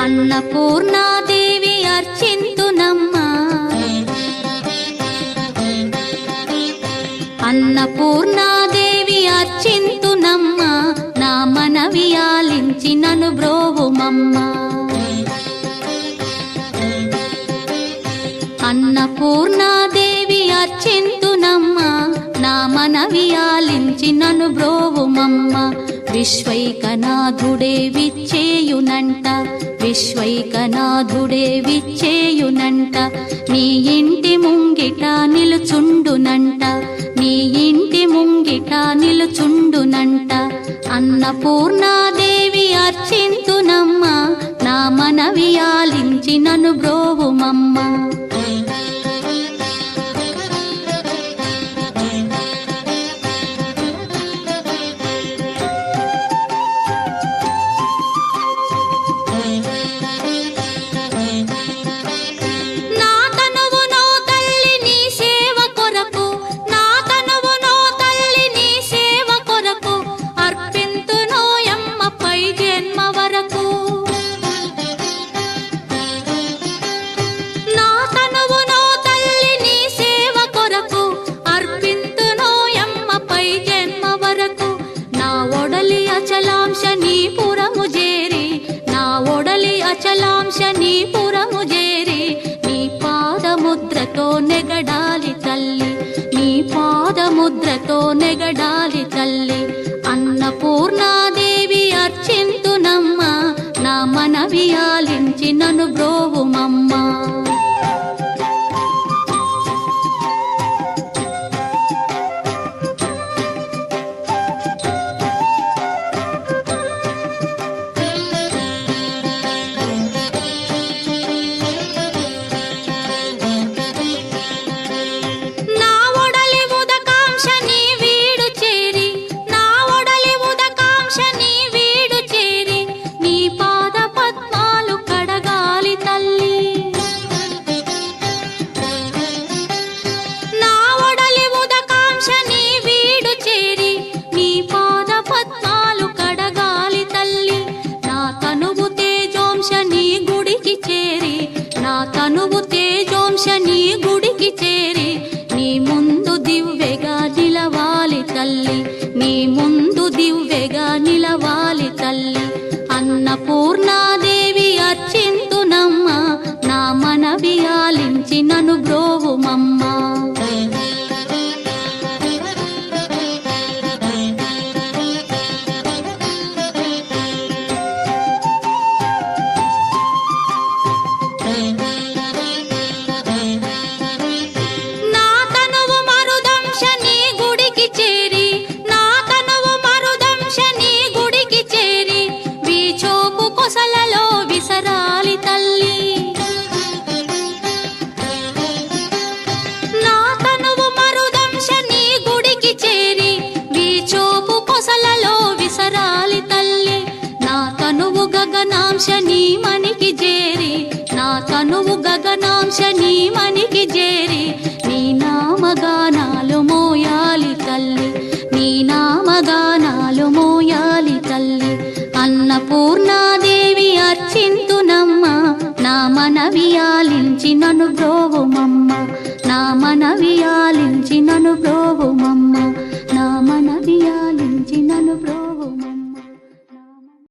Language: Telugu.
అన్నపూర్ణాదేవి అర్చింతునమ్మా, అన్నపూర్ణాదేవి అర్చింతునమ్మా, నా మనవి ఆలించి నన్ను బ్రోవుమమ్మా. అన్నపూర్ణాదేవి అర్చింతునమ్మా, నా మనవి ఆలించి నన్ను బ్రోవుమమ్మా. విశ్వైకనాథుడే విచ్చేయునంట, విశ్వైకనాథుడే విచ్చేయునంట, నీ ఇంటి ముంగిట నిలుచుండునంట, నీ ఇంటి ముంగిట నిలుచుండునంట. అన్నపూర్ణాదేవి అర్చింతునమ్మా, నా మనవి ఆలించి నన్ను బ్రోవుమమ్మా. అచలాంశ నీ పురము చేరి, నీ పాదముద్రతో నెగడాలి తల్లి, నీ పాదముద్రతో నెగడాలి తల్లి. అన్నపూర్ణాదేవి అర్చింతునమ్మా, నా మనవి ఆలించి నన్ను బ్రోవుమమ్మా. తనువు తేజోంశ నీ గుడికి చేరి, నీ ముందు దివ్వెగా నిలవాలి తల్లి, నీ ముందు దివ్వెగా నిలవాలి తల్లి. అన్నపూర్ణాదేవి అర్చింతునమ్మా, నా మనవి ఆలించి నన్ను బ్రోవుమమ్మా. గగనాంశ నీ మనికి చేరి, నా తనువు గగనాంశ నీ మనికి చేరి, నీ నామగానాలు మోయాలి తల్లి, నీ నామగానాలు మోయాలి తల్లి. అన్నపూర్ణాదేవి అర్చింతునమ్మా, నా మనవి ఆలించి నన్ను బ్రోవుమమ్మా, నా మనవి ఆలించి నన్ను బ్రోవుమమ్మా, నా మనవి ఆలించి నన్ను బ్రో